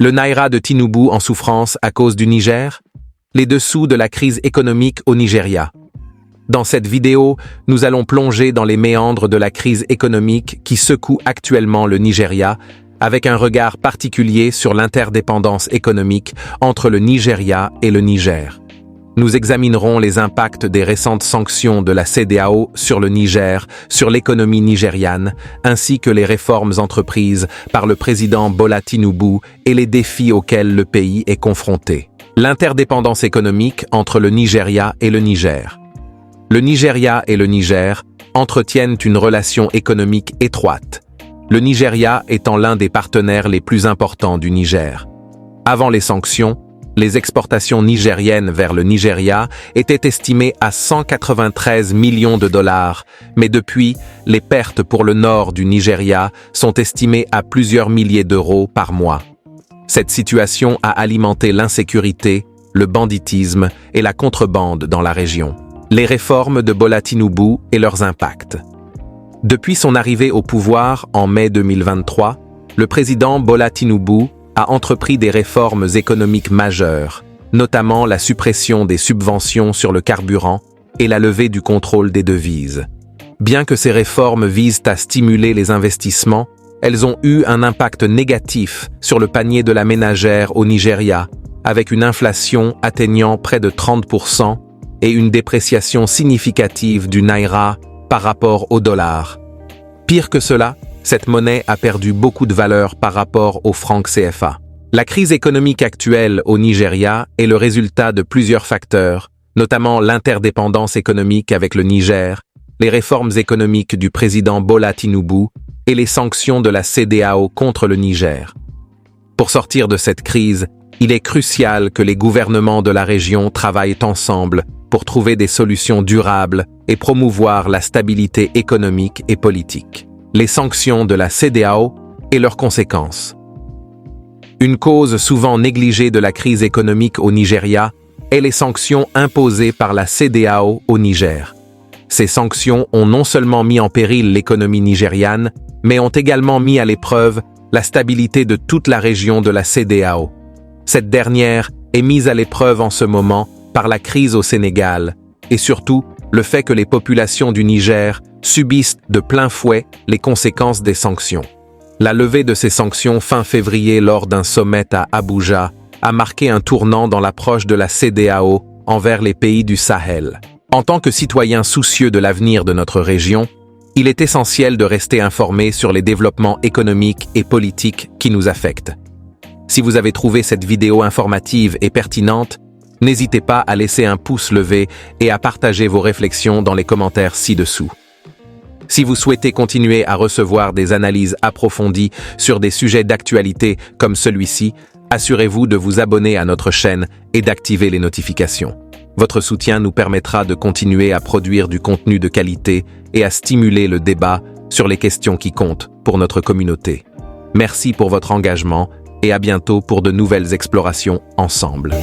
Le Naira de Tinubu en souffrance à cause du Niger? Les dessous de la crise économique au Nigeria. Dans cette vidéo, nous allons plonger dans les méandres de la crise économique qui secoue actuellement le Nigeria, avec un regard particulier sur l'interdépendance économique entre le Nigeria et le Niger. Nous examinerons les impacts des récentes sanctions de la CEDEAO sur le Niger, sur l'économie nigériane, ainsi que les réformes entreprises par le président Bola Tinubu et les défis auxquels le pays est confronté. L'interdépendance économique entre le Nigeria et le Niger. Le Nigeria et le Niger entretiennent une relation économique étroite, le Nigeria étant l'un des partenaires les plus importants du Niger. Avant les sanctions, les exportations nigériennes vers le Nigeria étaient estimées à 193 millions de dollars, mais depuis, les pertes pour le nord du Nigeria sont estimées à plusieurs milliers d'euros par mois. Cette situation a alimenté l'insécurité, le banditisme et la contrebande dans la région. Les réformes de Bola Tinubu et leurs impacts. Depuis son arrivée au pouvoir en mai 2023, le président Bola Tinubu a entrepris des réformes économiques majeures, notamment la suppression des subventions sur le carburant et la levée du contrôle des devises. Bien que ces réformes visent à stimuler les investissements, elles ont eu un impact négatif sur le panier de la ménagère au Nigeria, avec une inflation atteignant près de 30% et une dépréciation significative du Naira par rapport au dollar. Pire que cela, cette monnaie a perdu beaucoup de valeur par rapport au franc CFA. La crise économique actuelle au Nigeria est le résultat de plusieurs facteurs, notamment l'interdépendance économique avec le Niger, les réformes économiques du président Bola Tinubu et les sanctions de la CEDEAO contre le Niger. Pour sortir de cette crise, il est crucial que les gouvernements de la région travaillent ensemble pour trouver des solutions durables et promouvoir la stabilité économique et politique. Les sanctions de la CEDEAO et leurs conséquences. Une cause souvent négligée de la crise économique au Nigeria est les sanctions imposées par la CEDEAO au Niger. Ces sanctions ont non seulement mis en péril l'économie nigériane, mais ont également mis à l'épreuve la stabilité de toute la région de la CEDEAO. Cette dernière est mise à l'épreuve en ce moment par la crise au Sénégal et surtout le fait que les populations du Niger subissent de plein fouet les conséquences des sanctions. La levée de ces sanctions fin février lors d'un sommet à Abuja a marqué un tournant dans l'approche de la CEDEAO envers les pays du Sahel. En tant que citoyens soucieux de l'avenir de notre région, il est essentiel de rester informé sur les développements économiques et politiques qui nous affectent. Si vous avez trouvé cette vidéo informative et pertinente, n'hésitez pas à laisser un pouce levé et à partager vos réflexions dans les commentaires ci-dessous. Si vous souhaitez continuer à recevoir des analyses approfondies sur des sujets d'actualité comme celui-ci, assurez-vous de vous abonner à notre chaîne et d'activer les notifications. Votre soutien nous permettra de continuer à produire du contenu de qualité et à stimuler le débat sur les questions qui comptent pour notre communauté. Merci pour votre engagement et à bientôt pour de nouvelles explorations ensemble.